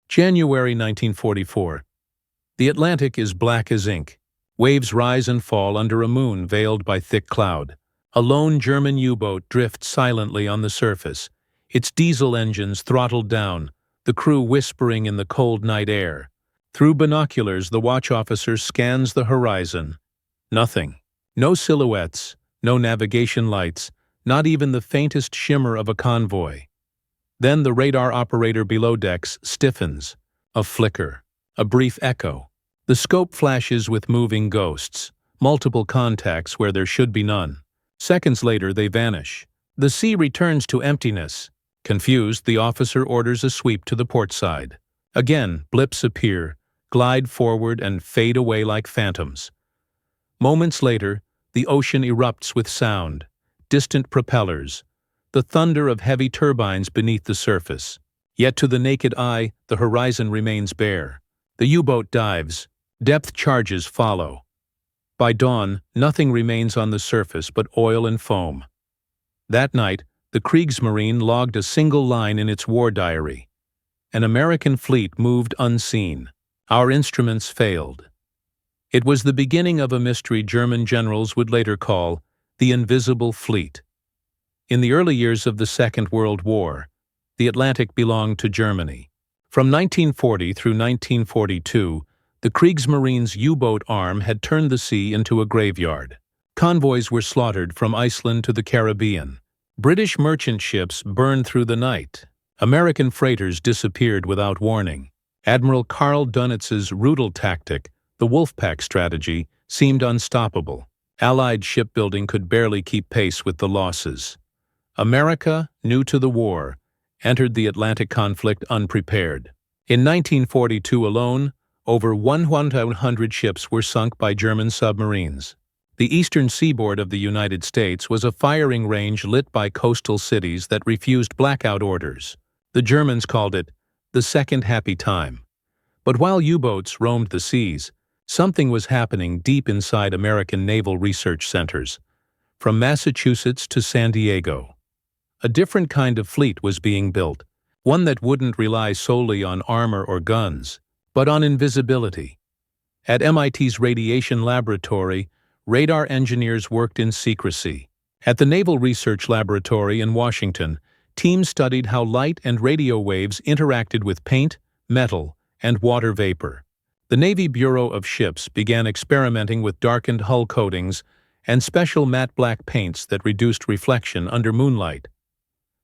January 1944. The Atlantic is black as ink. Waves rise and fall under a moon veiled by thick cloud. A lone German U-boat drifts silently on the surface, its diesel engines throttled down, the crew whispering in the cold night air. Through binoculars, the watch officer scans the horizon. Nothing. No silhouettes, no navigation lights, not even the faintest shimmer of a convoy. Then the radar operator below decks stiffens. A flicker. A brief echo. The scope flashes with moving ghosts, multiple contacts where there should be none. Seconds later, they vanish. The sea returns to emptiness. Confused, the officer orders a sweep to the port side. Again, blips appear, glide forward and fade away like phantoms. Moments later, the ocean erupts with sound, distant propellers, the thunder of heavy turbines beneath the surface. Yet to the naked eye, the horizon remains bare. The U-boat dives. Depth charges follow. By dawn, nothing remains on the surface but oil and foam. That night, the Kriegsmarine logged a single line in its war diary. An American fleet moved unseen. Our instruments failed. It was the beginning of a mystery German generals would later call the Invisible Fleet. In the early years of the Second World War, the Atlantic belonged to Germany. From 1940 through 1942, the Kriegsmarine's U-boat arm had turned the sea into a graveyard. Convoys were slaughtered from Iceland to the Caribbean. British merchant ships burned through the night. American freighters disappeared without warning. Admiral Dönitz's Rudel tactic, the Wolfpack strategy, seemed unstoppable. Allied shipbuilding could barely keep pace with the losses. America, new to the war, entered the Atlantic conflict unprepared. In 1942 alone, over 100 ships were sunk by German submarines. The eastern seaboard of the United States was a firing range lit by coastal cities that refused blackout orders. The Germans called it the Second Happy Time. But while U-boats roamed the seas, something was happening deep inside American naval research centers, from Massachusetts to San Diego. A different kind of fleet was being built, one that wouldn't rely solely on armor or guns, but on invisibility. At MIT's Radiation Laboratory, radar engineers worked in secrecy. At the Naval Research Laboratory in Washington, teams studied how light and radio waves interacted with paint, metal, and water vapor. The Navy Bureau of Ships began experimenting with darkened hull coatings and special matte black paints that reduced reflection under moonlight.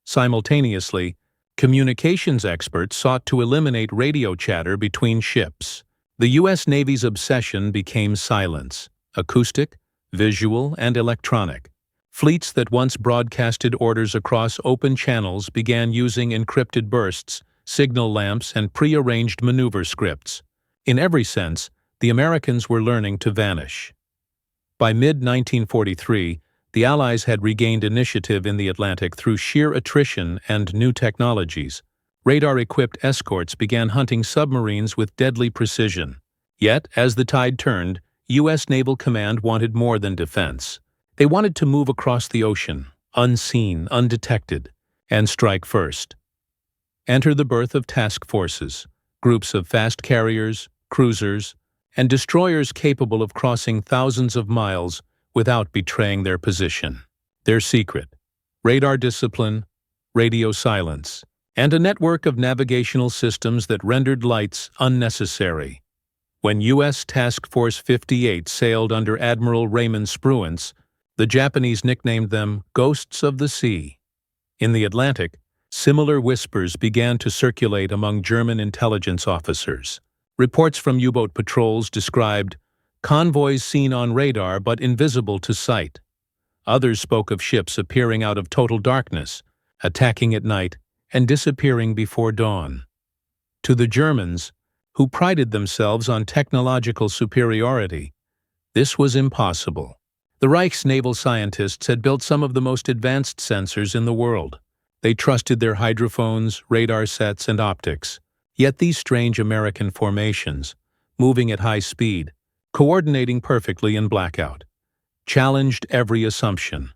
Simultaneously, communications experts sought to eliminate radio chatter between ships. The U.S. Navy's obsession became silence, acoustic, visual, and electronic. Fleets that once broadcasted orders across open channels began using encrypted bursts, signal lamps, and pre-arranged maneuver scripts. In every sense, the Americans were learning to vanish. By mid-1943, the Allies had regained initiative in the Atlantic through sheer attrition and new technologies. Radar-equipped escorts began hunting submarines with deadly precision. Yet, as the tide turned, U.S. Naval Command wanted more than defense. They wanted to move across the ocean, unseen, undetected, and strike first. Enter the birth of task forces, groups of fast carriers, cruisers, and destroyers capable of crossing thousands of miles without betraying their position. Their secret: radar discipline, radio silence, and a network of navigational systems that rendered lights unnecessary. When U.S. Task Force 58 sailed under Admiral Raymond Spruance, the Japanese nicknamed them Ghosts of the Sea. In the Atlantic, similar whispers began to circulate among German intelligence officers. Reports from U-boat patrols described convoys seen on radar but invisible to sight. Others spoke of ships appearing out of total darkness, attacking at night, and disappearing before dawn. To the Germans, who prided themselves on technological superiority, this was impossible. The Reich's naval scientists had built some of the most advanced sensors in the world. They trusted their hydrophones, radar sets, and optics. Yet these strange American formations, moving at high speed, coordinating perfectly in blackout, challenged every assumption.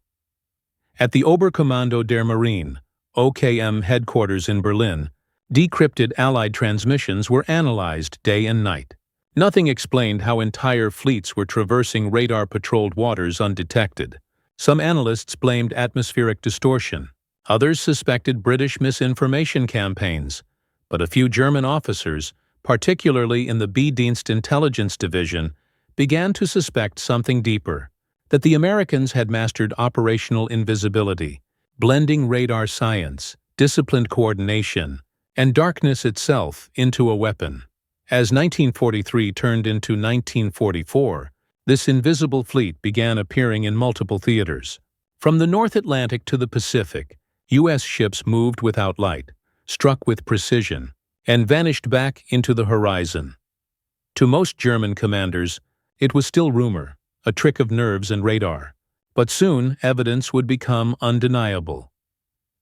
At the Oberkommando der Marine, OKM headquarters in Berlin, Decrypted Allied transmissions were analyzed day and night. Nothing explained how entire fleets were traversing radar-patrolled waters undetected. Some analysts blamed atmospheric distortion. Others suspected British misinformation campaigns. But a few German officers, particularly in the B-Dienst intelligence division, began to suspect something deeper, that the Americans had mastered operational invisibility, blending radar science, disciplined coordination, and darkness itself into a weapon. As 1943 turned into 1944, this invisible fleet began appearing in multiple theaters. From the North Atlantic to the Pacific, U.S. ships moved without light, struck with precision, and vanished back into the horizon. To most German commanders, it was still rumor, a trick of nerves and radar. But soon, evidence would become undeniable.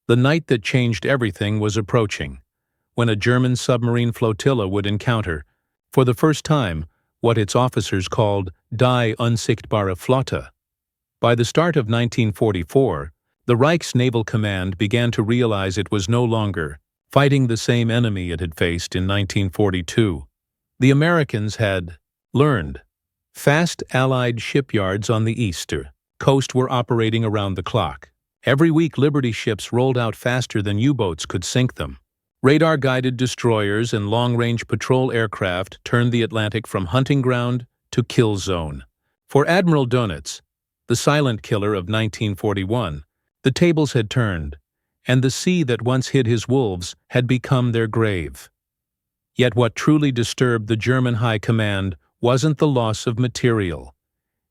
The night that changed everything was approaching, when a German submarine flotilla would encounter, for the first time, what its officers called Die Unsichtbare Flotte. By the start of 1944, the Reich's Naval Command began to realize it was no longer fighting the same enemy it had faced in 1942. The Americans had learned. Fast Allied shipyards on the east coast were operating around the clock. Every week, Liberty ships rolled out faster than U-boats could sink them. Radar-guided destroyers and long-range patrol aircraft turned the Atlantic from hunting ground to kill zone. For Admiral Dönitz, the silent killer of 1941, the tables had turned, and the sea that once hid his wolves had become their grave. Yet what truly disturbed the German High Command wasn't the loss of material.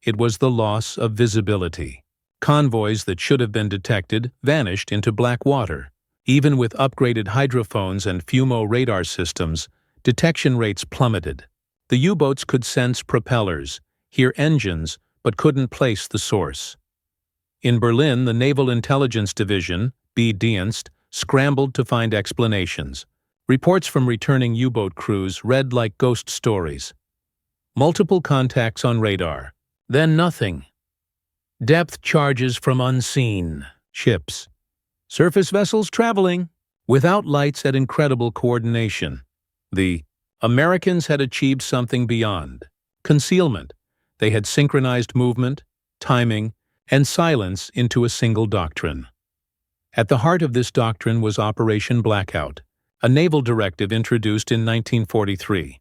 It was the loss of visibility. Convoys that should have been detected vanished into black water. Even with upgraded hydrophones and FUMO radar systems, detection rates plummeted. The U-boats could sense propellers, hear engines, but couldn't place the source. In Berlin, the Naval Intelligence Division, B-Dienst, scrambled to find explanations. Reports from returning U-boat crews read like ghost stories. Multiple contacts on radar, then nothing. Depth charges from unseen ships. Surface vessels traveling, without lights at incredible coordination. The Americans had achieved something beyond concealment. They had synchronized movement, timing, and silence into a single doctrine. At the heart of this doctrine was Operation Blackout, a naval directive introduced in 1943.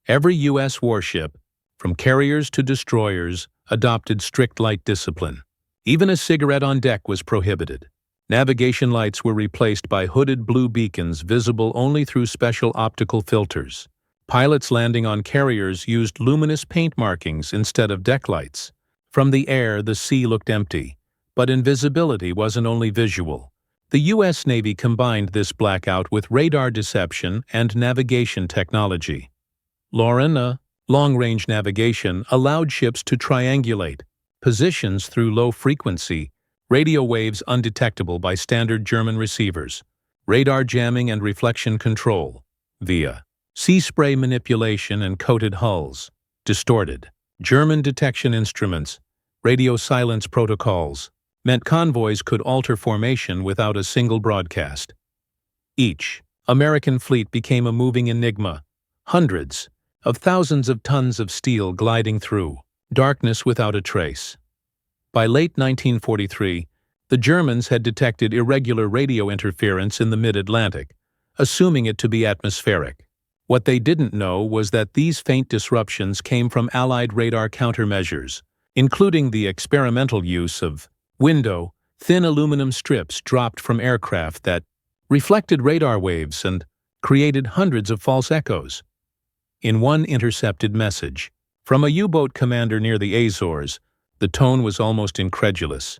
Every U.S. warship, from carriers to destroyers, adopted strict light discipline. Even a cigarette on deck was prohibited. Navigation lights were replaced by hooded blue beacons visible only through special optical filters. Pilots landing on carriers used luminous paint markings instead of deck lights. From the air, the sea looked empty, but invisibility wasn't only visual. The U.S. Navy combined this blackout with radar deception and navigation technology. Long-range navigation allowed ships to triangulate positions through low-frequency radio waves undetectable by standard German receivers, radar jamming and reflection control, via sea spray manipulation and coated hulls, distorted German detection instruments, radio silence protocols, meant convoys could alter formation without a single broadcast. Each American fleet became a moving enigma, hundreds of thousands of tons of steel gliding through darkness without a trace. By late 1943, the Germans had detected irregular radio interference in the mid-Atlantic, assuming it to be atmospheric. What they didn't know was that these faint disruptions came from Allied radar countermeasures, including the experimental use of thin aluminum strips dropped from aircraft that reflected radar waves and created hundreds of false echoes. In one intercepted message, from a U-boat commander near the Azores, the tone was almost incredulous.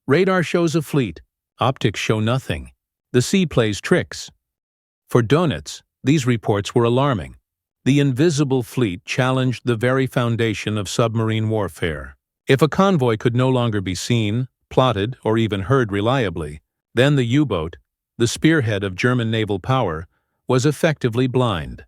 Radar shows a fleet, optics show nothing. The sea plays tricks. For Dönitz, these reports were alarming. The invisible fleet challenged the very foundation of submarine warfare. If a convoy could no longer be seen, plotted, or even heard reliably, then the U-boat, the spearhead of German naval power, was effectively blind.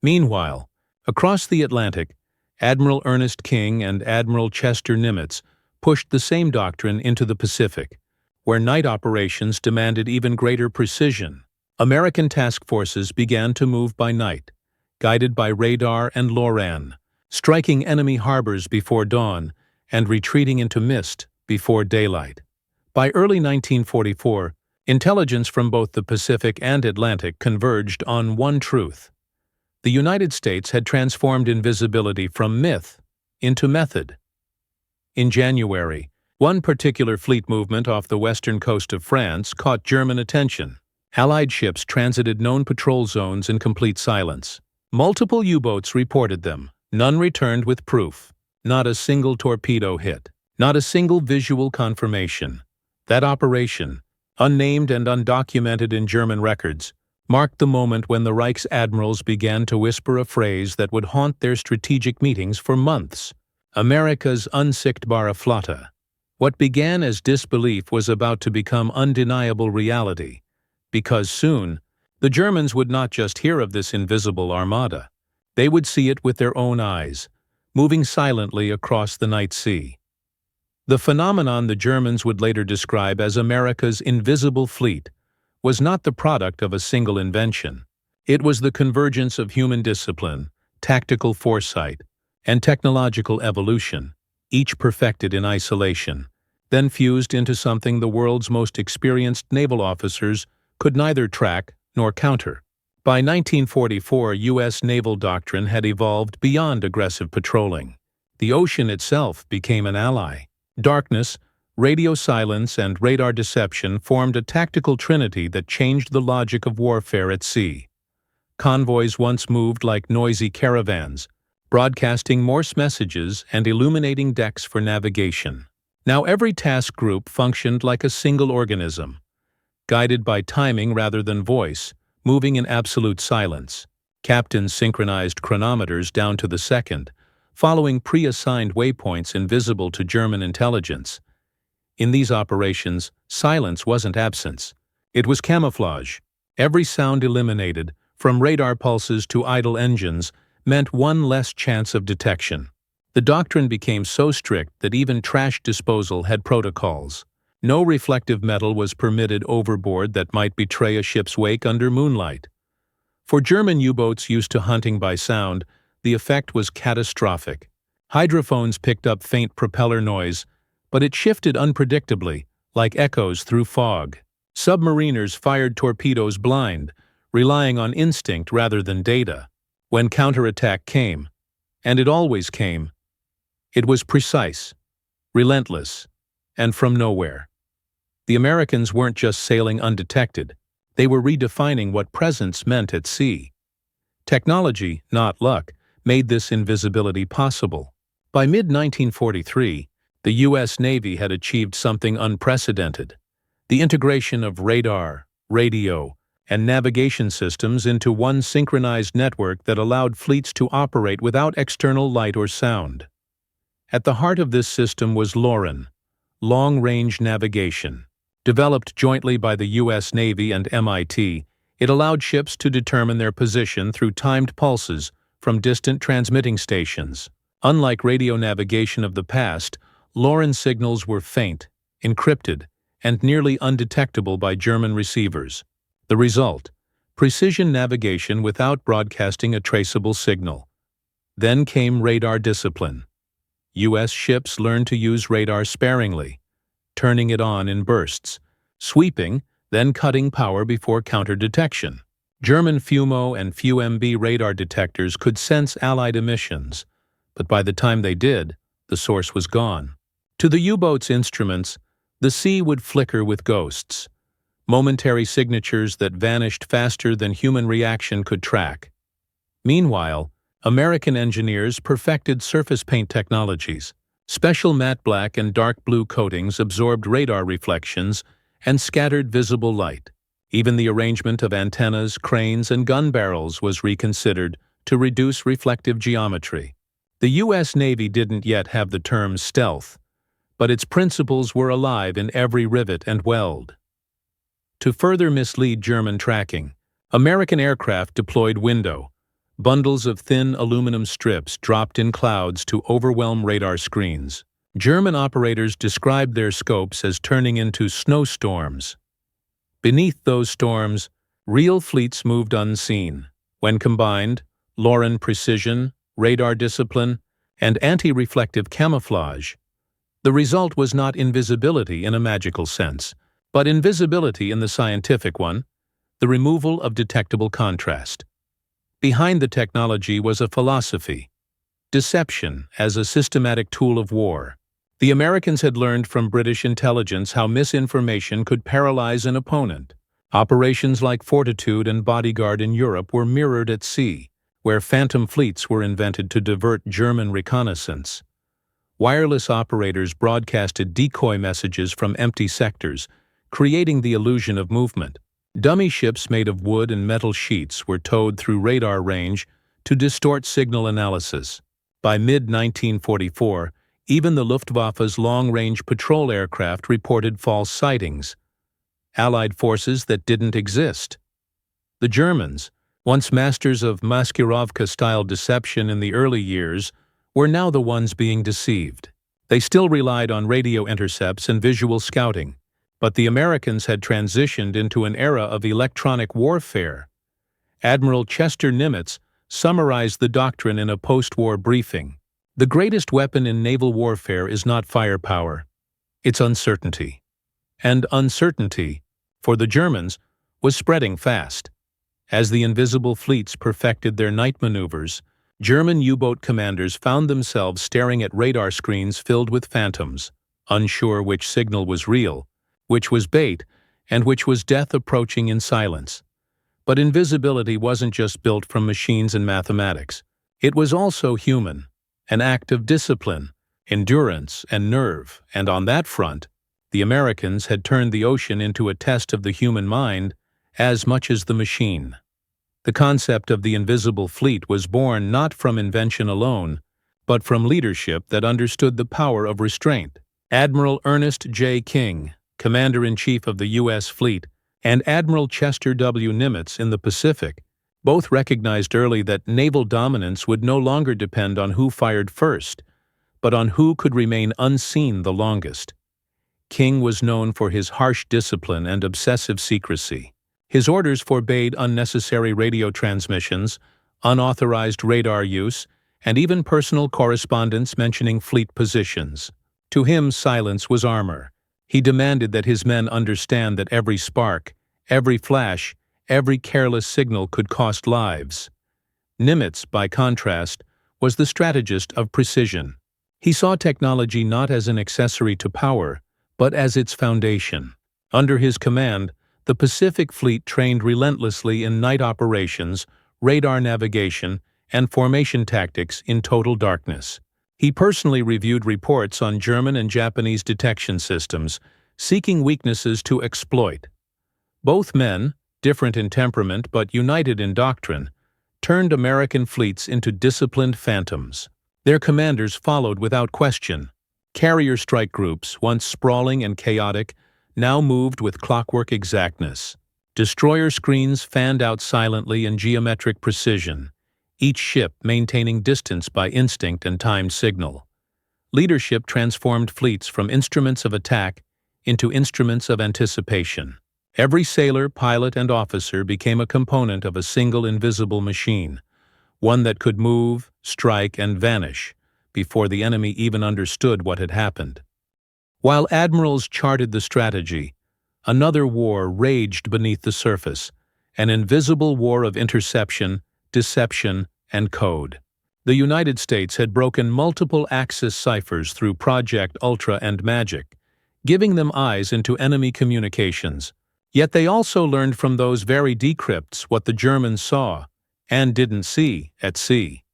Meanwhile, across the Atlantic, Admiral Ernest King and Admiral Chester Nimitz pushed the same doctrine into the Pacific, where night operations demanded even greater precision. American task forces began to move by night, guided by radar and LORAN, striking enemy harbors before dawn and retreating into mist before daylight. By early 1944, intelligence from both the Pacific and Atlantic converged on one truth. The United States had transformed invisibility from myth into method. In January, one particular fleet movement off the western coast of France caught German attention. Allied ships transited known patrol zones in complete silence. Multiple U-boats reported them. None returned with proof. Not a single torpedo hit. Not a single visual confirmation. That operation, unnamed and undocumented in German records, marked the moment when the Reich's admirals began to whisper a phrase that would haunt their strategic meetings for months. America's unsichtbare Flotte. What began as disbelief was about to become undeniable reality, because soon, the Germans would not just hear of this invisible armada. They would see it with their own eyes, moving silently across the night sea. The phenomenon the Germans would later describe as America's invisible fleet was not the product of a single invention. It was the convergence of human discipline, tactical foresight, and technological evolution, each perfected in isolation, then fused into something the world's most experienced naval officers could neither track nor counter. By 1944, U.S. naval doctrine had evolved beyond aggressive patrolling. The ocean itself became an ally. Darkness, radio silence, and radar deception formed a tactical trinity that changed the logic of warfare at sea. Convoys once moved like noisy caravans, broadcasting Morse messages and illuminating decks for navigation. Now every task group functioned like a single organism, guided by timing rather than voice, moving in absolute silence. Captains synchronized chronometers down to the second, following pre-assigned waypoints invisible to German intelligence. In these operations, silence wasn't absence. It was camouflage. Every sound eliminated, from radar pulses to idle engines, meant one less chance of detection. The doctrine became so strict that even trash disposal had protocols. No reflective metal was permitted overboard that might betray a ship's wake under moonlight. For German U-boats used to hunting by sound, the effect was catastrophic. Hydrophones picked up faint propeller noise, but it shifted unpredictably, like echoes through fog. Submariners fired torpedoes blind, relying on instinct rather than data. When counterattack came, and it always came, it was precise, relentless, and from nowhere. The Americans weren't just sailing undetected, they were redefining what presence meant at sea. Technology, not luck, made this invisibility possible. By mid-1943, the U.S. Navy had achieved something unprecedented: the integration of radar, radio, and navigation systems into one synchronized network that allowed fleets to operate without external light or sound. At the heart of this system was LORAN, long-range navigation. Developed jointly by the U.S. Navy and MIT, it allowed ships to determine their position through timed pulses from distant transmitting stations. Unlike radio navigation of the past, LORAN signals were faint, encrypted, and nearly undetectable by German receivers. The result: precision navigation without broadcasting a traceable signal. Then came radar discipline. U.S. ships learned to use radar sparingly, turning it on in bursts, sweeping, then cutting power before counter-detection. German FUMO and FUMB radar detectors could sense Allied emissions, but by the time they did, the source was gone. To the U-boat's instruments, the sea would flicker with ghosts, momentary signatures that vanished faster than human reaction could track. Meanwhile, American engineers perfected surface paint technologies. Special matte black and dark blue coatings absorbed radar reflections and scattered visible light. Even the arrangement of antennas, cranes, and gun barrels was reconsidered to reduce reflective geometry. The U.S. Navy didn't yet have the term stealth, but its principles were alive in every rivet and weld. To further mislead German tracking, American aircraft deployed window, bundles of thin aluminum strips dropped in clouds to overwhelm radar screens. German operators described their scopes as turning into snowstorms. Beneath those storms, Real fleets moved unseen. When combined, Lauren precision, radar discipline, and anti-reflective camouflage, the result was not invisibility in a magical sense, but invisibility in the scientific one, the removal of detectable contrast. Behind the technology was a philosophy: deception as a systematic tool of war. The Americans had learned from British intelligence how misinformation could paralyze an opponent. Operations like Fortitude and Bodyguard in Europe were mirrored at sea, where phantom fleets were invented to divert German reconnaissance. Wireless operators broadcasted decoy messages from empty sectors, creating the illusion of movement. Dummy ships made of wood and metal sheets were towed through radar range to distort signal analysis. By mid-1944, even the Luftwaffe's long-range patrol aircraft reported false sightings, Allied forces that didn't exist. The Germans, once masters of Maskirovka-style deception in the early years, were now the ones being deceived. They still relied on radio intercepts and visual scouting, but the Americans had transitioned into an era of electronic warfare. Admiral Chester Nimitz summarized the doctrine in a post-war briefing. The greatest weapon in naval warfare is not firepower, it's uncertainty. And uncertainty, for the Germans, was spreading fast. As the invisible fleets perfected their night maneuvers, German U-boat commanders found themselves staring at radar screens filled with phantoms, unsure which signal was real, which was bait, and which was death approaching in silence. But invisibility wasn't just built from machines and mathematics. It was also human, an act of discipline, endurance, and nerve, and on that front, the Americans had turned the ocean into a test of the human mind as much as the machine. The concept of the invisible fleet was born not from invention alone, but from leadership that understood the power of restraint. Admiral Ernest J. King, Commander-in-Chief of the U.S. Fleet, and Admiral Chester W. Nimitz in the Pacific, both recognized early that naval dominance would no longer depend on who fired first, but on who could remain unseen the longest. King was known for his harsh discipline and obsessive secrecy. His orders forbade unnecessary radio transmissions, unauthorized radar use, and even personal correspondence mentioning fleet positions. To him, silence was armor. He demanded that his men understand that every spark, every flash, every careless signal could cost lives. Nimitz, by contrast, was the strategist of precision. He saw technology not as an accessory to power, but as its foundation. Under his command, the Pacific Fleet trained relentlessly in night operations, radar navigation, and formation tactics in total darkness. He personally reviewed reports on German and Japanese detection systems, seeking weaknesses to exploit. Both men, different in temperament but united in doctrine, turned American fleets into disciplined phantoms. Their commanders followed without question. Carrier strike groups, once sprawling and chaotic, now moved with clockwork exactness. Destroyer screens fanned out silently in geometric precision, each ship maintaining distance by instinct and timed signal. Leadership transformed fleets from instruments of attack into instruments of anticipation. Every sailor, pilot, and officer became a component of a single invisible machine, one that could move, strike, and vanish before the enemy even understood what had happened. While admirals charted the strategy, another war raged beneath the surface, an invisible war of interception, deception, and code. The United States had broken multiple Axis ciphers through Project Ultra and Magic, giving them eyes into enemy communications. Yet they also learned from those very decrypts what the Germans saw, and didn't see, at sea.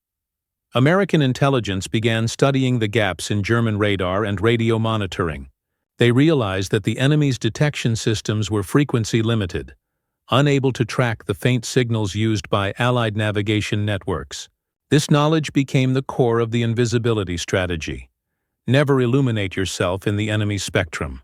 American intelligence began studying the gaps in German radar and radio monitoring. They realized that the enemy's detection systems were frequency limited, unable to track the faint signals used by Allied navigation networks. This knowledge became the core of the invisibility strategy. Never illuminate yourself in the enemy's spectrum.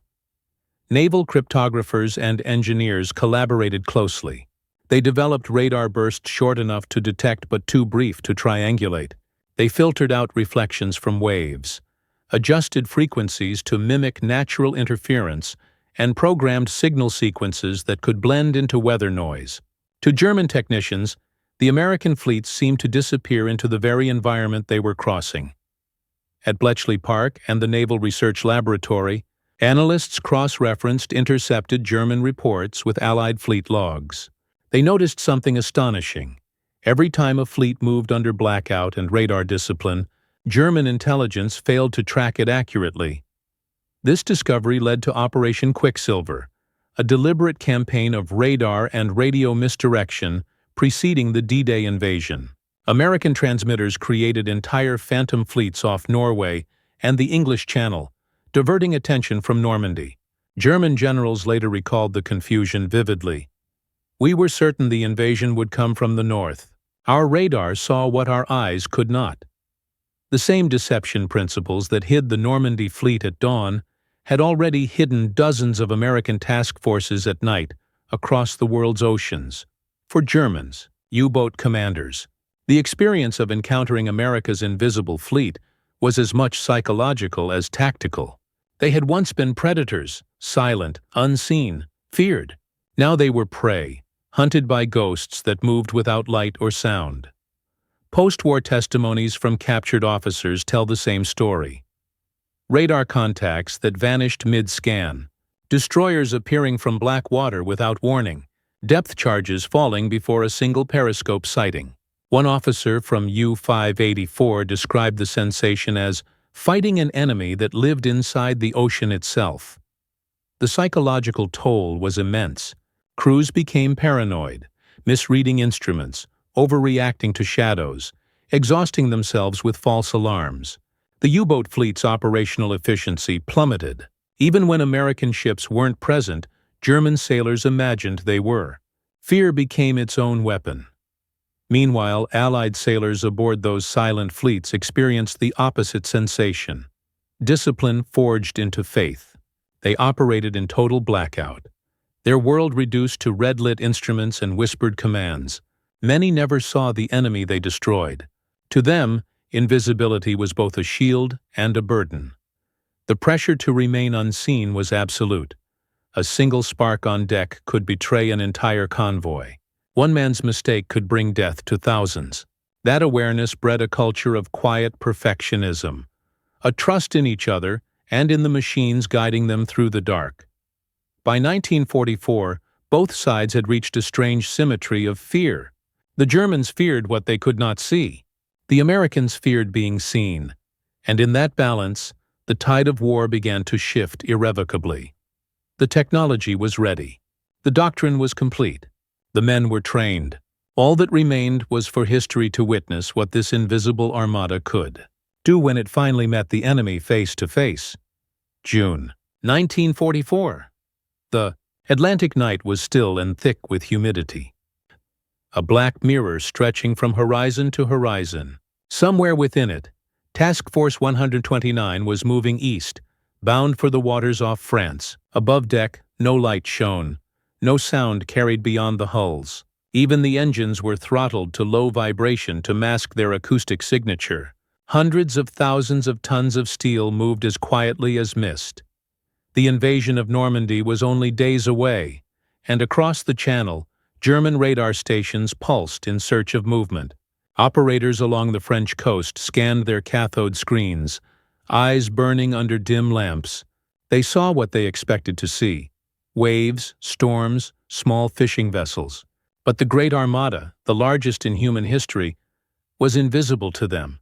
Naval cryptographers and engineers collaborated closely. They developed radar bursts short enough to detect but too brief to triangulate. They filtered out reflections from waves, adjusted frequencies to mimic natural interference, and programmed signal sequences that could blend into weather noise. To German technicians, the American fleets seemed to disappear into the very environment they were crossing. At Bletchley Park and the Naval Research Laboratory, analysts cross-referenced intercepted German reports with Allied fleet logs. They noticed something astonishing. Every time a fleet moved under blackout and radar discipline, German intelligence failed to track it accurately. This discovery led to Operation Quicksilver, a deliberate campaign of radar and radio misdirection preceding the D-Day invasion. American transmitters created entire phantom fleets off Norway and the English Channel, diverting attention from Normandy. German generals later recalled the confusion vividly. "We were certain the invasion would come from the north. Our radar saw what our eyes could not." The same deception principles that hid the Normandy fleet at dawn had already hidden dozens of American task forces at night across the world's oceans. For Germans, U-boat commanders, the experience of encountering America's invisible fleet was as much psychological as tactical. They had once been predators, silent, unseen, feared. Now they were prey, hunted by ghosts that moved without light or sound. Post-war testimonies from captured officers tell the same story. Radar contacts that vanished mid-scan, destroyers appearing from black water without warning, depth charges falling before a single periscope sighting. One officer from U-584 described the sensation as fighting an enemy that lived inside the ocean itself. The psychological toll was immense. Crews became paranoid, misreading instruments, overreacting to shadows, exhausting themselves with false alarms. The U-boat fleet's operational efficiency plummeted. Even when American ships weren't present, German sailors imagined they were. Fear became its own weapon. Meanwhile, Allied sailors aboard those silent fleets experienced the opposite sensation. Discipline forged into faith. They operated in total blackout. Their world reduced to red-lit instruments and whispered commands. Many never saw the enemy they destroyed. To them, invisibility was both a shield and a burden. The pressure to remain unseen was absolute. A single spark on deck could betray an entire convoy. One man's mistake could bring death to thousands. That awareness bred a culture of quiet perfectionism, a trust in each other and in the machines guiding them through the dark. By 1944, both sides had reached a strange symmetry of fear. The Germans feared what they could not see. The Americans feared being seen. And in that balance, the tide of war began to shift irrevocably. The technology was ready. The doctrine was complete. The men were trained. All that remained was for history to witness what this invisible armada could do when it finally met the enemy face to face. June 1944. The Atlantic night was still and thick with humidity. A black mirror stretching from horizon to horizon. Somewhere within it, Task Force 129 was moving east, bound for the waters off France. Above deck, no light shone. No sound carried beyond the hulls. Even the engines were throttled to low vibration to mask their acoustic signature. Hundreds of thousands of tons of steel moved as quietly as mist. The invasion of Normandy was only days away, and across the Channel, German radar stations pulsed in search of movement. Operators along the French coast scanned their cathode screens, eyes burning under dim lamps. They saw what they expected to see. Waves, storms, small fishing vessels. But the Great Armada, the largest in human history, was invisible to them.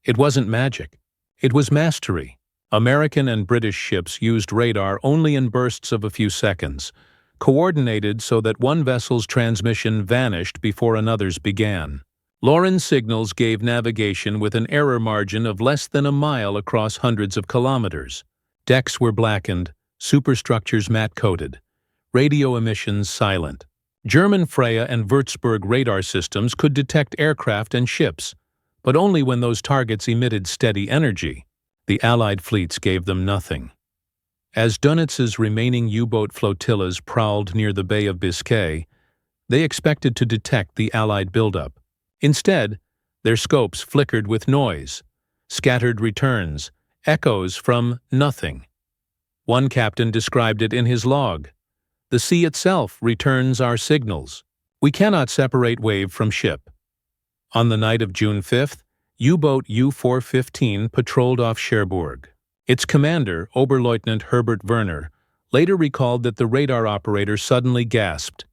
It wasn't magic. It was mastery. American and British ships used radar only in bursts of a few seconds, coordinated so that one vessel's transmission vanished before another's began. Loran signals gave navigation with an error margin of less than a mile across hundreds of kilometers. Decks were blackened, superstructures matte-coated, radio emissions silent. German Freya and Würzburg radar systems could detect aircraft and ships, but only when those targets emitted steady energy. The Allied fleets gave them nothing. As Dönitz's remaining U-boat flotillas prowled near the Bay of Biscay, they expected to detect the Allied buildup. Instead, their scopes flickered with noise, scattered returns, echoes from nothing. One captain described it in his log. "The sea itself returns our signals." We cannot separate wave from ship. On the night of June 5th, U-boat U-415 patrolled off Cherbourg. Its commander, Oberleutnant Herbert Werner, later recalled that the radar operator suddenly gasped.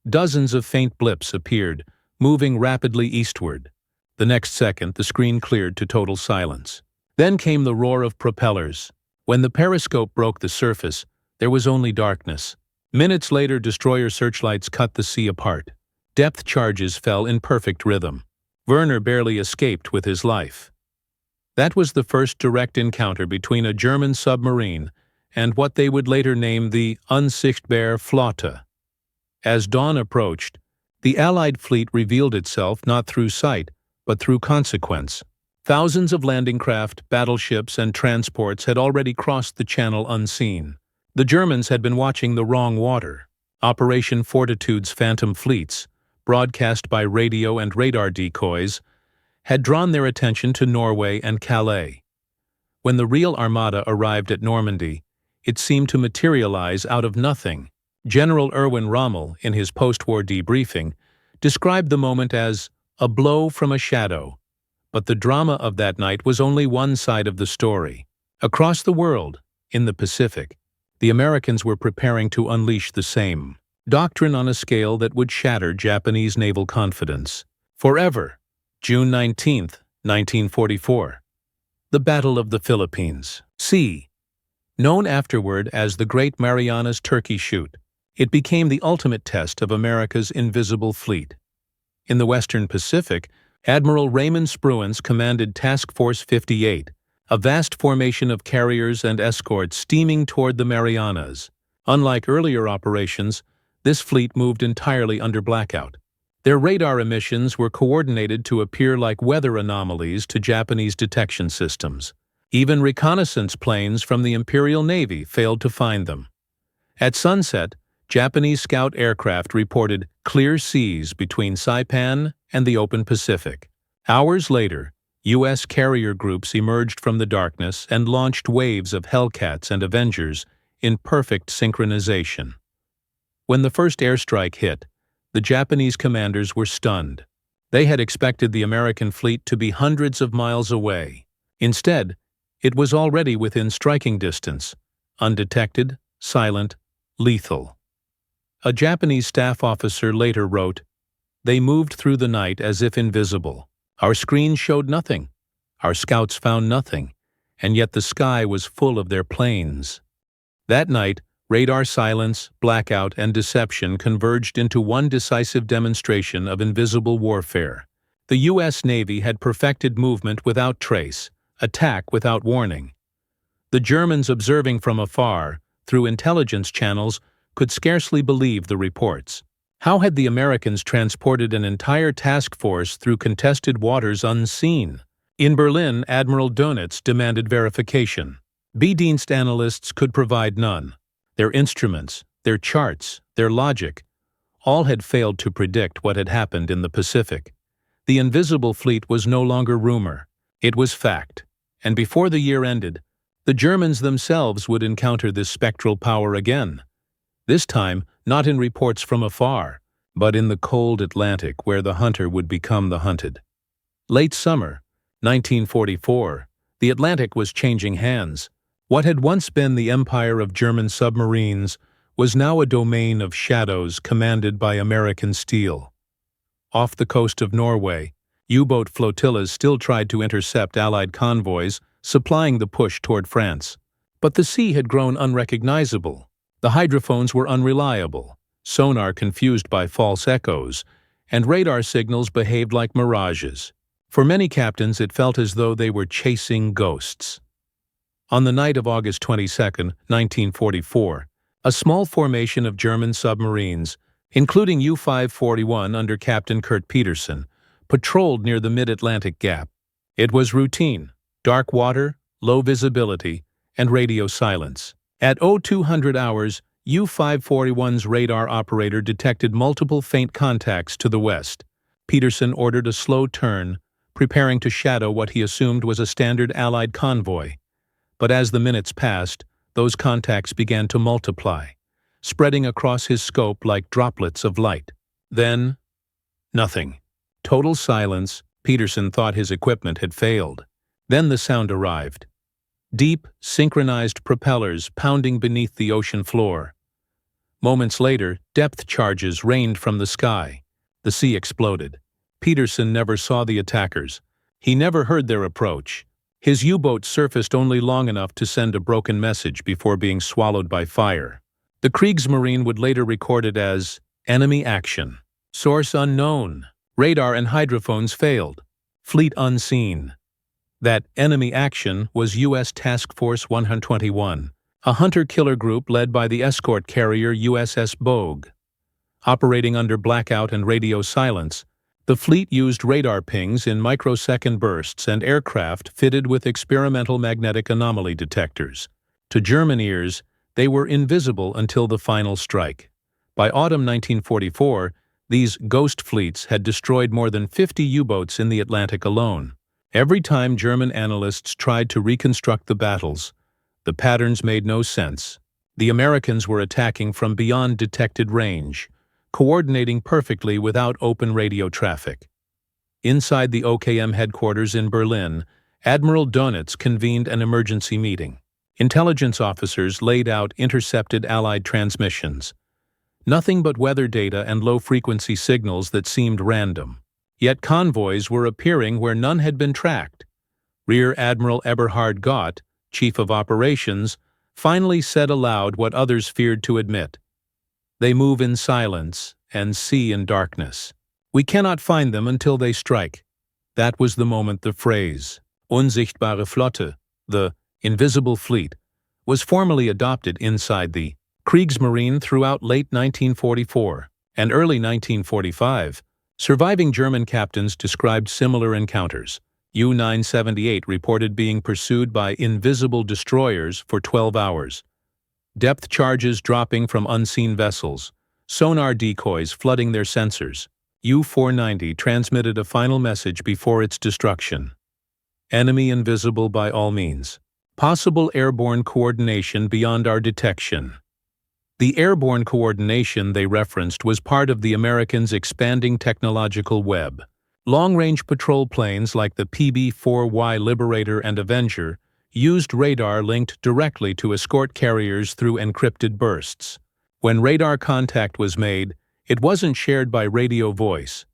Dozens of faint blips appeared, moving rapidly eastward. The next second, the screen cleared to total silence. Then came the roar of propellers. When the periscope broke the surface, there was only darkness. Minutes later, destroyer searchlights cut the sea apart. Depth charges fell in perfect rhythm. Werner barely escaped with his life. That was the first direct encounter between a German submarine and what they would later name the Unsichtbare Flotte. As dawn approached, the Allied fleet revealed itself not through sight, but through consequence. Thousands of landing craft, battleships, and transports had already crossed the channel unseen. The Germans had been watching the wrong water. Operation Fortitude's phantom fleets, broadcast by radio and radar decoys, had drawn their attention to Norway and Calais. When the real Armada arrived at Normandy, it seemed to materialize out of nothing. General Erwin Rommel, in his post-war debriefing, described the moment as a blow from a shadow. But the drama of that night was only one side of the story. Across the world, in the Pacific, the Americans were preparing to unleash the same doctrine on a scale that would shatter Japanese naval confidence. Forever. June 19, 1944. The Battle of the Philippines. C. Known afterward as the Great Marianas Turkey Shoot, it became the ultimate test of America's invisible fleet. In the Western Pacific, Admiral Raymond Spruance commanded Task Force 58, a vast formation of carriers and escorts steaming toward the Marianas. Unlike earlier operations, this fleet moved entirely under blackout. Their radar emissions were coordinated to appear like weather anomalies to Japanese detection systems. Even reconnaissance planes from the Imperial Navy failed to find them. At sunset, Japanese scout aircraft reported clear seas between Saipan and the open Pacific. Hours later, U.S. carrier groups emerged from the darkness and launched waves of Hellcats and Avengers in perfect synchronization. When the first airstrike hit, the Japanese commanders were stunned. They had expected the American fleet to be hundreds of miles away. Instead, it was already within striking distance, undetected, silent, lethal. A Japanese staff officer later wrote, "They moved through the night as if invisible. Our screens showed nothing. Our scouts found nothing, and yet the sky was full of their planes." That night, radar silence, blackout, and deception converged into one decisive demonstration of invisible warfare. The U.S. Navy had perfected movement without trace, attack without warning. The Germans, observing from afar, through intelligence channels, could scarcely believe the reports. How had the Americans transported an entire task force through contested waters unseen? In Berlin, Admiral Dönitz demanded verification. B-Dienst analysts could provide none. Their instruments, their charts, their logic, all had failed to predict what had happened in the Pacific. The invisible fleet was no longer rumor. It was fact. And before the year ended, the Germans themselves would encounter this spectral power again. This time, not in reports from afar, but in the cold Atlantic where the hunter would become the hunted. Late summer, 1944, the Atlantic was changing hands. What had once been the empire of German submarines was now a domain of shadows commanded by American steel. Off the coast of Norway, U-boat flotillas still tried to intercept Allied convoys, supplying the push toward France. But the sea had grown unrecognizable. The hydrophones were unreliable, sonar confused by false echoes, and radar signals behaved like mirages. For many captains, it felt as though they were chasing ghosts. On the night of August 22, 1944, a small formation of German submarines, including U-541 under Captain Kurt Peterson, patrolled near the mid-Atlantic Gap. It was routine, dark water, low visibility, and radio silence. At 0200 hours, U-541's radar operator detected multiple faint contacts to the west. Peterson ordered a slow turn, preparing to shadow what he assumed was a standard Allied convoy. But as the minutes passed, those contacts began to multiply, spreading across his scope like droplets of light. Then, nothing. Total silence. Peterson thought his equipment had failed. Then the sound arrived. Deep, synchronized propellers pounding beneath the ocean floor. Moments later, depth charges rained from the sky. The sea exploded. Peterson never saw the attackers. He never heard their approach. His U-boat surfaced only long enough to send a broken message before being swallowed by fire. The Kriegsmarine would later record it as enemy action. Source unknown. Radar and hydrophones failed. Fleet unseen. That enemy action was U.S. Task Force 121, a hunter-killer group led by the escort carrier USS Bogue. Operating under blackout and radio silence, the fleet used radar pings in microsecond bursts and aircraft fitted with experimental magnetic anomaly detectors. To German ears, they were invisible until the final strike. By autumn 1944, these ghost fleets had destroyed more than 50 U-boats in the Atlantic alone. Every time German analysts tried to reconstruct the battles, the patterns made no sense. The Americans were attacking from beyond detected range, coordinating perfectly without open radio traffic. Inside the OKM headquarters in Berlin, Admiral Dönitz convened an emergency meeting. Intelligence officers laid out intercepted Allied transmissions. Nothing but weather data and low-frequency signals that seemed random. Yet convoys were appearing where none had been tracked. Rear Admiral Eberhard Gott, Chief of Operations, finally said aloud what others feared to admit. They move in silence and see in darkness. We cannot find them until they strike. That was the moment the phrase, unsichtbare Flotte, the invisible fleet, was formally adopted inside the Kriegsmarine throughout late 1944 and early 1945. Surviving German captains described similar encounters. U-978 reported being pursued by invisible destroyers for 12 hours. Depth charges dropping from unseen vessels, sonar decoys flooding their sensors. U-490 transmitted a final message before its destruction. Enemy invisible by all means. Possible airborne coordination beyond our detection. The airborne coordination they referenced was part of the Americans' expanding technological web. Long-range patrol planes like the PB-4Y Liberator and Avenger used radar linked directly to escort carriers through encrypted bursts. When radar contact was made, it wasn't shared by radio voice.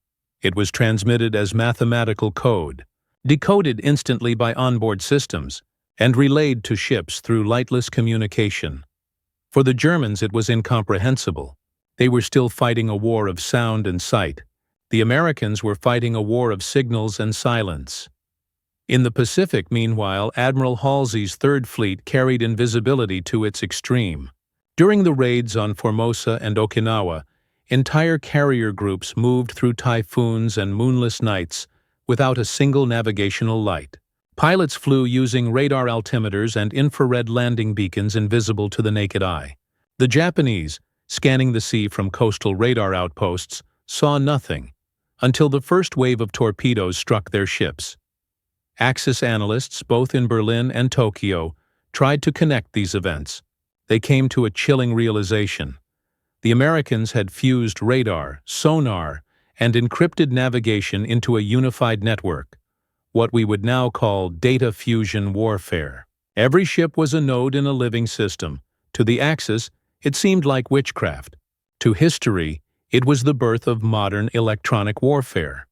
It was transmitted as mathematical code, decoded instantly by onboard systems, and relayed to ships through lightless communication. For the Germans, it was incomprehensible. They were still fighting a war of sound and sight. The Americans were fighting a war of signals and silence. In the Pacific, meanwhile, Admiral Halsey's Third Fleet carried invisibility to its extreme. During the raids on Formosa and Okinawa, entire carrier groups moved through typhoons and moonless nights without a single navigational light. Pilots flew using radar altimeters and infrared landing beacons invisible to the naked eye. The Japanese, scanning the sea from coastal radar outposts, saw nothing until the first wave of torpedoes struck their ships. Axis analysts, both in Berlin and Tokyo, tried to connect these events. They came to a chilling realization. The Americans had fused radar, sonar, and encrypted navigation into a unified network, what we would now call data fusion warfare. Every ship was a node in a living system. To the Axis, it seemed like witchcraft. To history, it was the birth of modern electronic warfare.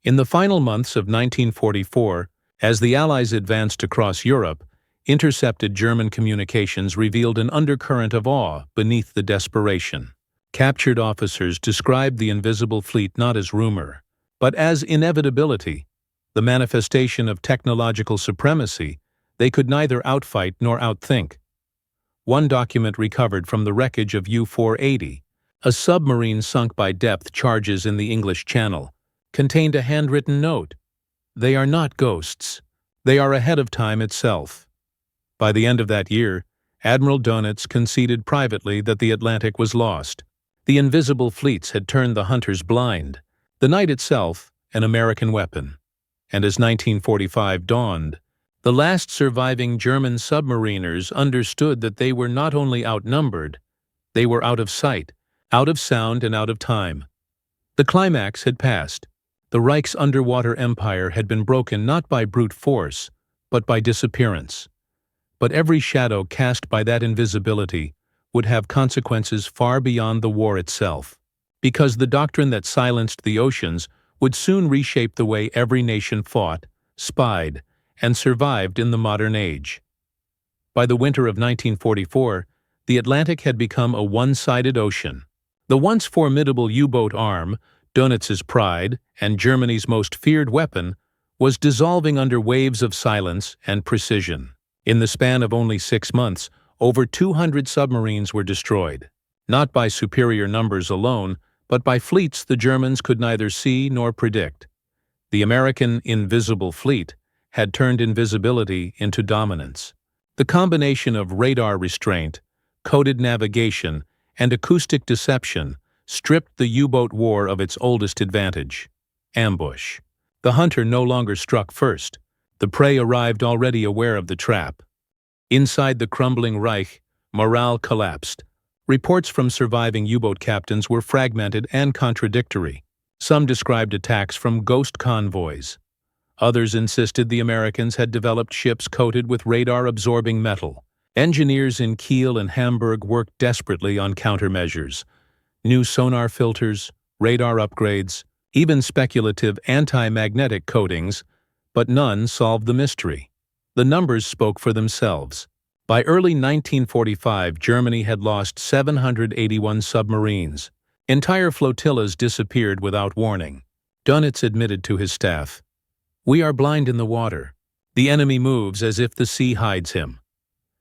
In the final months of 1944, as the Allies advanced across Europe, intercepted German communications revealed an undercurrent of awe beneath the desperation. Captured officers described the invisible fleet not as rumor, but as inevitability, the manifestation of technological supremacy they could neither outfight nor outthink. One document recovered from the wreckage of U-480, a submarine sunk by depth charges in the English Channel, contained a handwritten note. They are not ghosts. They are ahead of time itself. By the end of that year, Admiral Dönitz conceded privately that the Atlantic was lost. The invisible fleets had turned the hunters blind. The night itself, an American weapon. And as 1945 dawned, the last surviving German submariners understood that they were not only outnumbered, they were out of sight, out of sound, and out of time. The climax had passed. The Reich's underwater empire had been broken not by brute force, but by disappearance. But every shadow cast by that invisibility would have consequences far beyond the war itself, because the doctrine that silenced the oceans would soon reshape the way every nation fought, spied, and survived in the modern age. By the winter of 1944, the Atlantic had become a one-sided ocean. The once formidable U-boat arm, Dönitz's pride and Germany's most feared weapon, was dissolving under waves of silence and precision. In the span of only 6 months, over 200 submarines were destroyed, not by superior numbers alone, but by fleets the Germans could neither see nor predict. The American invisible fleet had turned invisibility into dominance. The combination of radar restraint, coded navigation, and acoustic deception stripped the U-boat war of its oldest advantage: ambush. The hunter no longer struck first. The prey arrived already aware of the trap. Inside the crumbling Reich, morale collapsed. Reports from surviving U-boat captains were fragmented and contradictory. Some described attacks from ghost convoys. Others insisted the Americans had developed ships coated with radar-absorbing metal. Engineers in Kiel and Hamburg worked desperately on countermeasures: new sonar filters, radar upgrades, even speculative anti-magnetic coatings, but none solved the mystery. The numbers spoke for themselves. By early 1945, Germany had lost 781 submarines. Entire flotillas disappeared without warning. Dönitz admitted to his staff, "We are blind in the water. The enemy moves as if the sea hides him."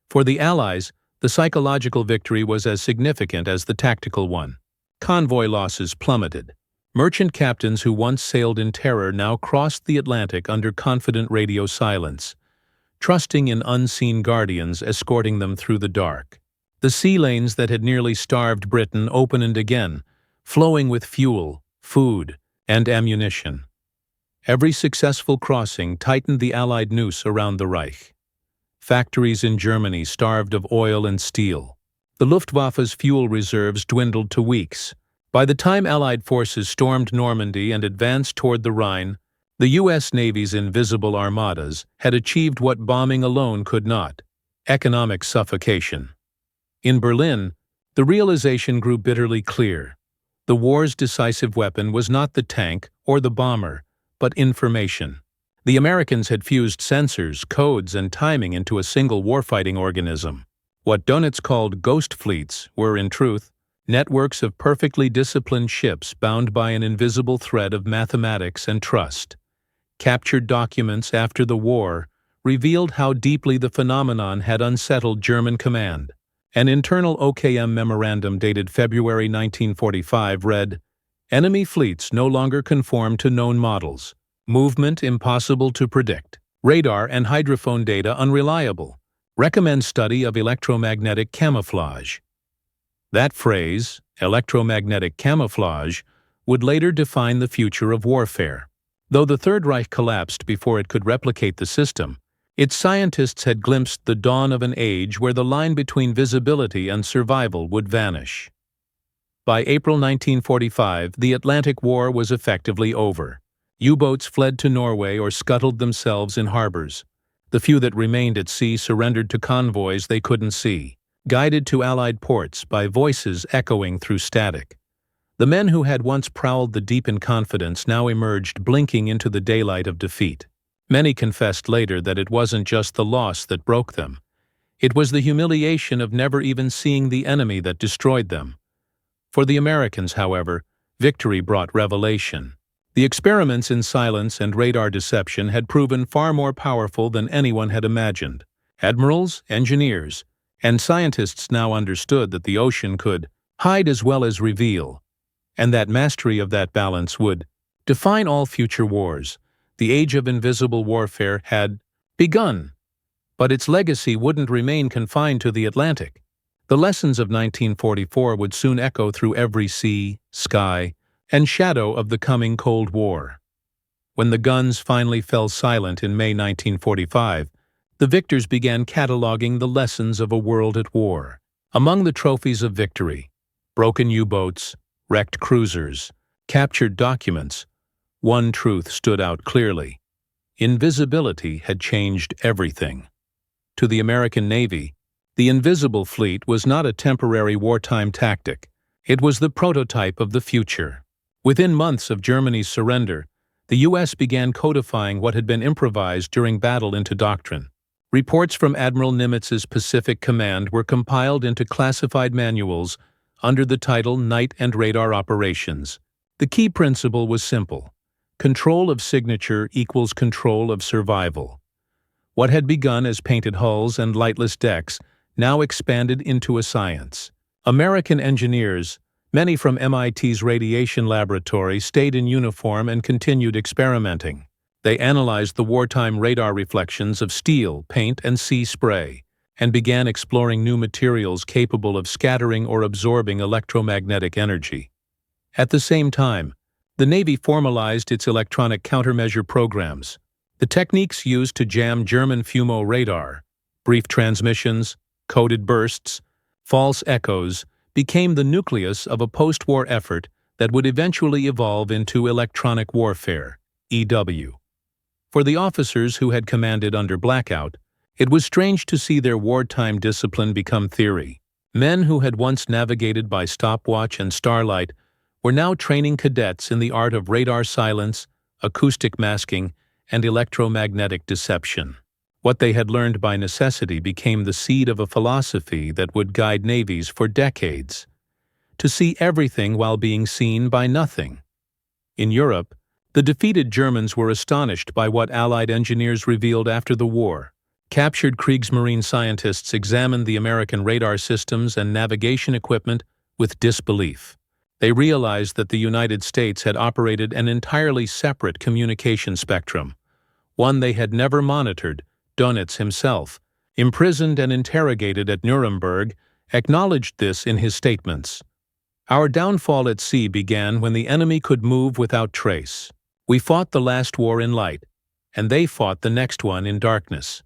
For the Allies, the psychological victory was as significant as the tactical one. Convoy losses plummeted. Merchant captains who once sailed in terror now crossed the Atlantic under confident radio silence, trusting in unseen guardians escorting them through the dark. The sea lanes that had nearly starved Britain opened again, flowing with fuel, food, and ammunition. Every successful crossing tightened the Allied noose around the Reich. Factories in Germany starved of oil and steel. The Luftwaffe's fuel reserves dwindled to weeks. By the time Allied forces stormed Normandy and advanced toward the Rhine, the U.S. Navy's invisible armadas had achieved what bombing alone could not: economic suffocation. In Berlin, the realization grew bitterly clear. The war's decisive weapon was not the tank or the bomber, but information. The Americans had fused sensors, codes, and timing into a single warfighting organism. What Dönitz called ghost fleets were, in truth, networks of perfectly disciplined ships bound by an invisible thread of mathematics and trust. Captured documents after the war revealed how deeply the phenomenon had unsettled German command. An internal OKM memorandum dated February 1945 read, "Enemy fleets no longer conform to known models. Movement impossible to predict. Radar and hydrophone data unreliable. Recommend study of electromagnetic camouflage." That phrase, electromagnetic camouflage, would later define the future of warfare. Though the Third Reich collapsed before it could replicate the system, its scientists had glimpsed the dawn of an age where the line between visibility and survival would vanish. By April 1945, the Atlantic War was effectively over. U-boats fled to Norway or scuttled themselves in harbors. The few that remained at sea surrendered to convoys they couldn't see, guided to Allied ports by voices echoing through static. The men who had once prowled the deep in confidence now emerged blinking into the daylight of defeat. Many confessed later that it wasn't just the loss that broke them. It was the humiliation of never even seeing the enemy that destroyed them. For the Americans, however, victory brought revelation. The experiments in silence and radar deception had proven far more powerful than anyone had imagined. Admirals, engineers, and scientists now understood that the ocean could hide as well as reveal, and that mastery of that balance would define all future wars. The age of invisible warfare had begun, but its legacy wouldn't remain confined to the Atlantic. The lessons of 1944 would soon echo through every sea, sky, and shadow of the coming Cold War. When the guns finally fell silent in May 1945, the victors began cataloging the lessons of a world at war. Among the trophies of victory: broken U-boats, wrecked cruisers, captured documents, one truth stood out clearly. Invisibility had changed everything. To the American Navy, the invisible fleet was not a temporary wartime tactic. It was the prototype of the future. Within months of Germany's surrender, the U.S. began codifying what had been improvised during battle into doctrine. Reports from Admiral Dönitz's Pacific Command were compiled into classified manuals under the title Night and Radar Operations. The key principle was simple: control of signature equals control of survival. What had begun as painted hulls and lightless decks now expanded into a science. American engineers, many from MIT's radiation laboratory, stayed in uniform and continued experimenting. They analyzed the wartime radar reflections of steel, paint, and sea spray, and began exploring new materials capable of scattering or absorbing electromagnetic energy. At the same time, the Navy formalized its electronic countermeasure programs. The techniques used to jam German FUMO radar, brief transmissions, coded bursts, false echoes, became the nucleus of a post-war effort that would eventually evolve into electronic warfare, EW. For the officers who had commanded under Blackout, it was strange to see their wartime discipline become theory. Men who had once navigated by stopwatch and starlight were now training cadets in the art of radar silence, acoustic masking, and electromagnetic deception. What they had learned by necessity became the seed of a philosophy that would guide navies for decades: to see everything while being seen by nothing. In Europe, the defeated Germans were astonished by what Allied engineers revealed after the war. Captured Kriegsmarine scientists examined the American radar systems and navigation equipment with disbelief. They realized that the United States had operated an entirely separate communication spectrum, one they had never monitored. Dönitz himself, imprisoned and interrogated at Nuremberg, acknowledged this in his statements. Our downfall at sea began when the enemy could move without trace. We fought the last war in light, and they fought the next one in darkness.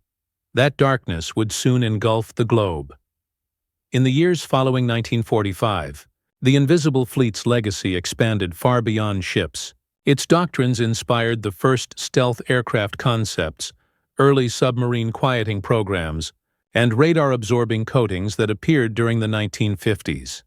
That darkness would soon engulf the globe. In the years following 1945, the Invisible Fleet's legacy expanded far beyond ships. Its doctrines inspired the first stealth aircraft concepts, early submarine quieting programs, and radar-absorbing coatings that appeared during the 1950s.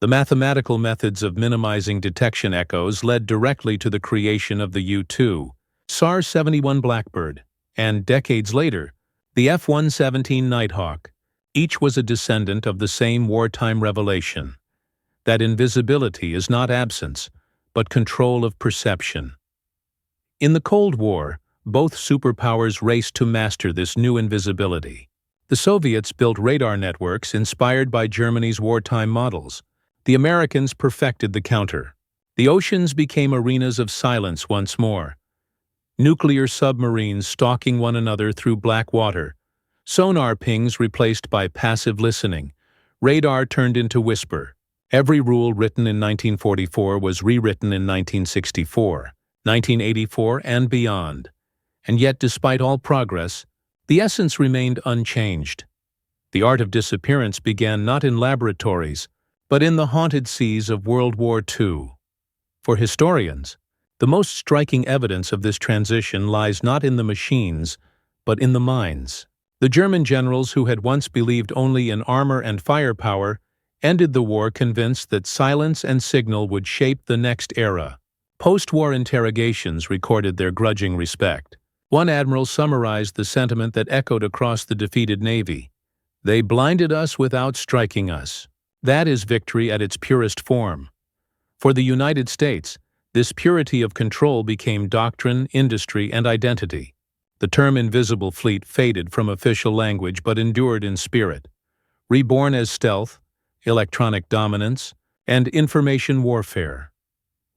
The mathematical methods of minimizing detection echoes led directly to the creation of the U-2, SAR-71 Blackbird, and, decades later, the F-117 Nighthawk. Each was a descendant of the same wartime revelation: that invisibility is not absence, but control of perception. In the Cold War, both superpowers raced to master this new invisibility. The Soviets built radar networks inspired by Germany's wartime models. The Americans perfected the counter. The oceans became arenas of silence once more. Nuclear submarines stalking one another through black water, sonar pings replaced by passive listening, radar turned into whisper. Every rule written in 1944 was rewritten in 1964, 1984, and beyond. And yet, despite all progress, the essence remained unchanged. The art of disappearance began not in laboratories, but in the haunted seas of World War II. For historians, the most striking evidence of this transition lies not in the machines, but in the minds. The German generals who had once believed only in armor and firepower ended the war convinced that silence and signal would shape the next era. Post-war interrogations recorded their grudging respect. One admiral summarized the sentiment that echoed across the defeated Navy: "They blinded us without striking us." That is victory at its purest form. For the United States, this purity of control became doctrine, industry, and identity. The term Invisible Fleet faded from official language but endured in spirit. Reborn as stealth, electronic dominance, and information warfare.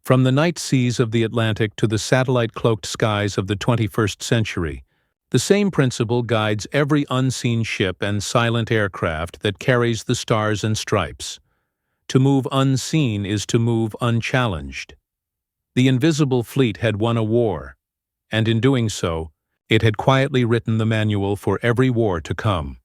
From the night seas of the Atlantic to the satellite-cloaked skies of the 21st century, the same principle guides every unseen ship and silent aircraft that carries the stars and stripes. To move unseen is to move unchallenged. The Invisible Fleet had won a war, and in doing so, it had quietly written the manual for every war to come.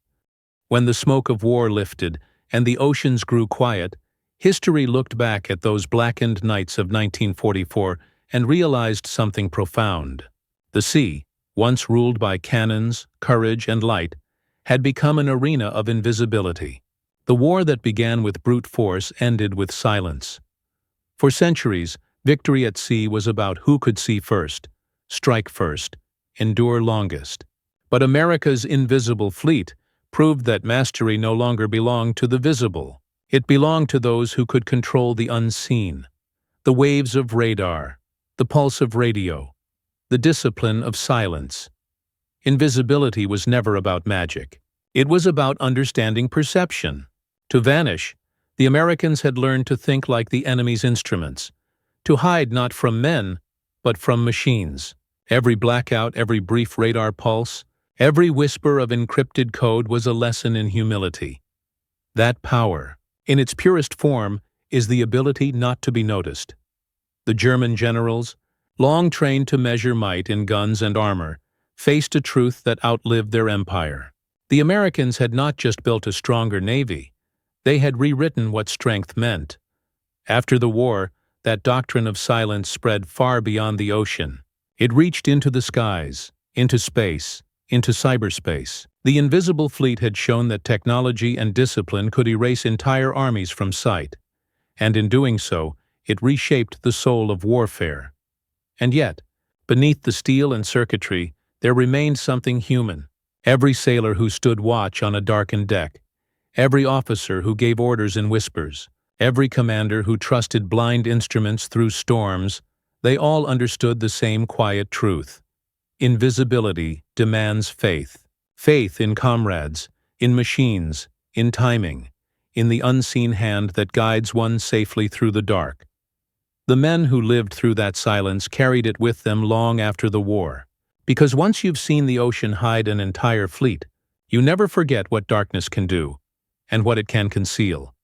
When the smoke of war lifted and the oceans grew quiet, History looked back at those blackened nights of 1944 and realized something profound. The sea, once ruled by cannons, courage, and light, had become an arena of invisibility. The war that began with brute force ended with silence. For centuries, victory at sea was about who could see first, strike first, endure longest. But America's invisible fleet proved that mastery no longer belonged to the visible. It belonged to those who could control the unseen, the waves of radar, the pulse of radio, the discipline of silence. Invisibility was never about magic. It was about understanding perception. To vanish, the Americans had learned to think like the enemy's instruments, to hide not from men, but from machines. Every blackout, every brief radar pulse, every whisper of encrypted code was a lesson in humility. That power, in its purest form, is the ability not to be noticed. The German generals, long trained to measure might in guns and armor, faced a truth that outlived their empire. The Americans had not just built a stronger navy, they had rewritten what strength meant. After the war, that doctrine of silence spread far beyond the ocean. It reached into the skies, into space, into cyberspace. The invisible fleet had shown that technology and discipline could erase entire armies from sight, and in doing so, it reshaped the soul of warfare. And yet, beneath the steel and circuitry, there remained something human. Every sailor who stood watch on a darkened deck, every officer who gave orders in whispers, every commander who trusted blind instruments through storms, they all understood the same quiet truth. Invisibility demands faith. Faith in comrades, in machines, in timing, in the unseen hand that guides one safely through the dark. The men who lived through that silence carried it with them long after the war. Because once you've seen the ocean hide an entire fleet, you never forget what darkness can do, and what it can conceal.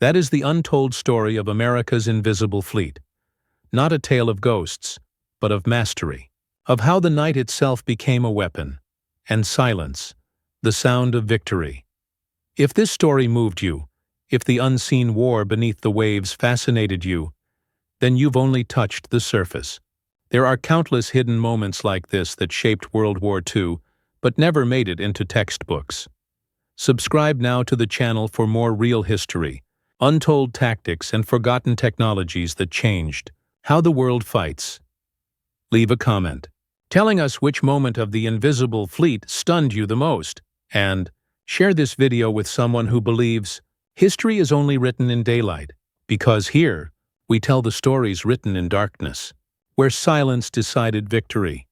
That is the untold story of America's invisible fleet. Not a tale of ghosts, but of mastery. Of how the night itself became a weapon, and silence, the sound of victory. If this story moved you, if the unseen war beneath the waves fascinated you, then you've only touched the surface. There are countless hidden moments like this that shaped World War II, but never made it into textbooks. Subscribe now to the channel for more real history, untold tactics, and forgotten technologies that changed how the world fights. Leave a comment telling us which moment of the invisible fleet stunned you the most, and share this video with someone who believes history is only written in daylight, because here we tell the stories written in darkness, where silence decided victory.